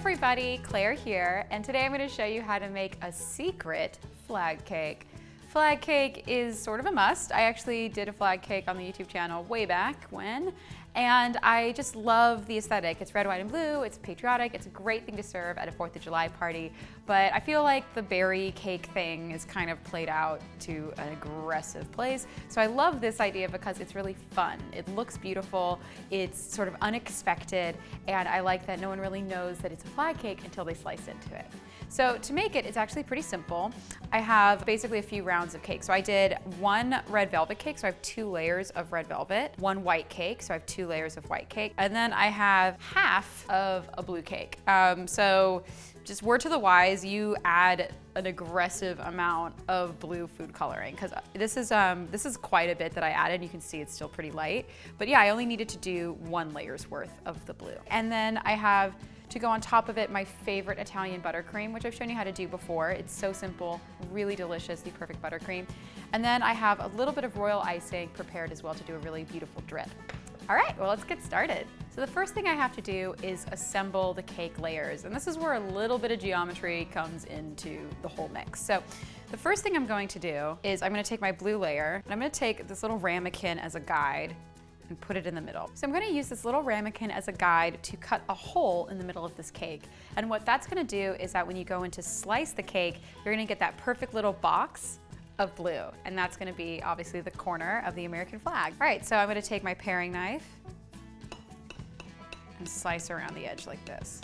everybody, Claire here, and today I'm going to show you how to make a secret flag cake. Flag cake is sort of a must. I actually did a flag cake on the YouTube channel way back when, and I just love the aesthetic. It's red, white, and blue, it's patriotic, it's a great thing to serve at a 4th of July party, but I feel like the berry cake thing is kind of played out to an aggressive place. So I love this idea because it's really fun. It looks beautiful, it's sort of unexpected, and I like that no one really knows that it's a flag cake until they slice into it. So to make it, it's actually pretty simple. I have basically a few rounds of cake. So I did one red velvet cake, so I have 2 layers of red velvet, one white cake, so I have 2 layers of white cake, and then I have half of a blue cake. So just word to the wise, you add an aggressive amount of blue food coloring, because this is quite a bit that I added. You can see it's still pretty light, but yeah, I only needed to do 1 layer's worth of the blue. And then I have, to go on top of it, my favorite Italian buttercream, which I've shown you how to do before. It's so simple, really delicious, the perfect buttercream. And then I have a little bit of royal icing prepared as well to do a really beautiful drip. All right, well, let's get started. So the first thing I have to do is assemble the cake layers. And this is where a little bit of geometry comes into the whole mix. So the first thing I'm going to do is I'm gonna take my blue layer, and I'm gonna take this little ramekin as a guide and put it in the middle. So I'm gonna use this little ramekin as a guide to cut a hole in the middle of this cake. And what that's gonna do is that when you go in to slice the cake, you're gonna get that perfect little box of blue. And that's gonna be obviously the corner of the American flag. All right, so I'm gonna take my paring knife and slice around the edge like this.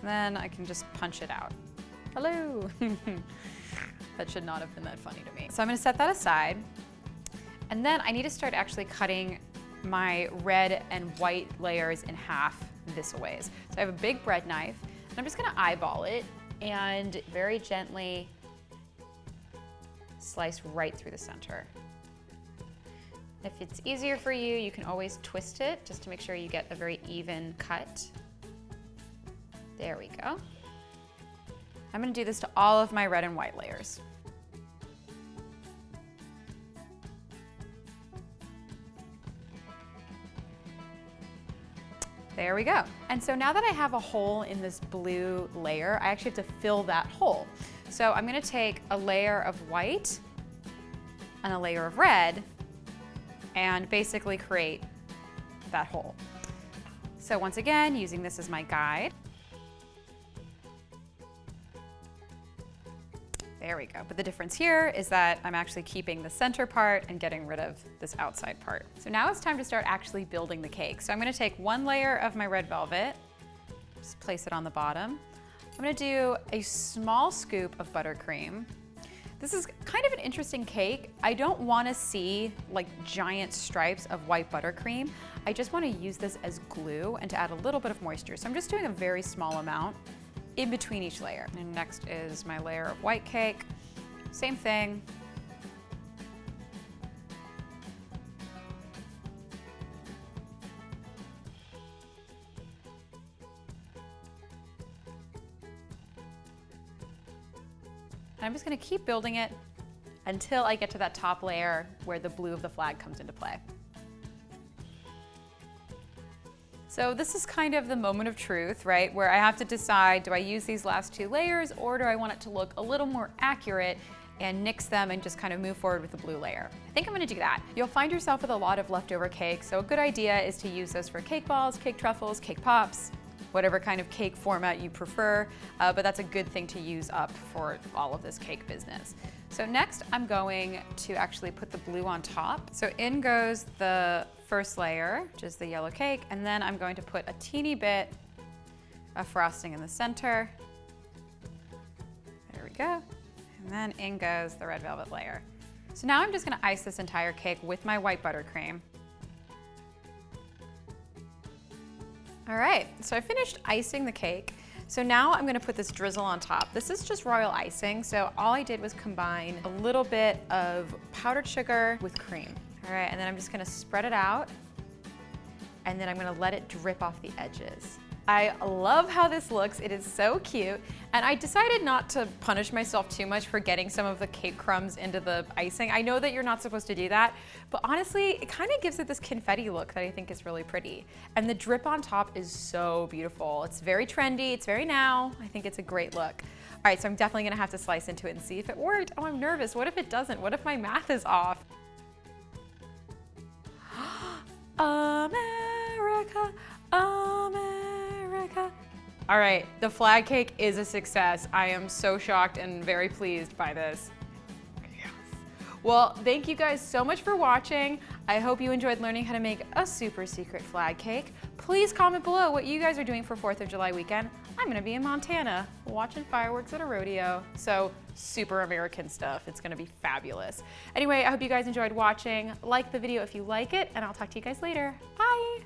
And then I can just punch it out. Hello. That should not have been that funny to me. So I'm gonna set that aside. And then I need to start actually cutting my red and white layers in half this ways. So I have a big bread knife, and I'm just gonna eyeball it and very gently slice right through the center. If it's easier for you, you can always twist it just to make sure you get a very even cut. There we go. I'm gonna do this to all of my red and white layers. There we go. And so now that I have a hole in this blue layer, I actually have to fill that hole. So I'm gonna take a layer of white and a layer of red and basically create that hole. So once again, using this as my guide. There we go. But the difference here is that I'm actually keeping the center part and getting rid of this outside part. So now it's time to start actually building the cake. So I'm gonna take 1 layer of my red velvet, just place it on the bottom. I'm gonna do a small scoop of buttercream. This is kind of an interesting cake. I don't wanna see like giant stripes of white buttercream. I just wanna use this as glue and to add a little bit of moisture. So I'm just doing a very small amount in between each layer. And next is my layer of white cake. Same thing. And I'm just gonna keep building it until I get to that top layer where the blue of the flag comes into play. So this is kind of the moment of truth, right? Where I have to decide, do I use these last 2 layers or do I want it to look a little more accurate and nix them and just kind of move forward with the blue layer? I think I'm gonna do that. You'll find yourself with a lot of leftover cake, so a good idea is to use those for cake balls, cake truffles, cake pops, whatever kind of cake format you prefer, but that's a good thing to use up for all of this cake business. So next I'm going to actually put the blue on top. So in goes the first layer, which is the yellow cake, and then I'm going to put a teeny bit of frosting in the center. There we go. And then in goes the red velvet layer. So now I'm just gonna ice this entire cake with my white buttercream. All right, so I finished icing the cake. So now I'm gonna put this drizzle on top. This is just royal icing, so all I did was combine a little bit of powdered sugar with cream. All right, and then I'm just gonna spread it out, and then I'm gonna let it drip off the edges. I love how this looks. It is so cute. And I decided not to punish myself too much for getting some of the cake crumbs into the icing. I know that you're not supposed to do that, but honestly, it kind of gives it this confetti look that I think is really pretty. And the drip on top is so beautiful. It's very trendy, it's very now. I think it's a great look. All right, so I'm definitely gonna have to slice into it and see if it worked. Oh, I'm nervous. What if it doesn't? What if my math is off? America, America. All right, the flag cake is a success. I am so shocked and very pleased by this. Yes. Well, thank you guys so much for watching. I hope you enjoyed learning how to make a super secret flag cake. Please comment below what you guys are doing for 4th of July weekend. I'm gonna be in Montana watching fireworks at a rodeo. So super American stuff. It's gonna be fabulous. Anyway, I hope you guys enjoyed watching. Like the video if you like it, and I'll talk to you guys later. Bye.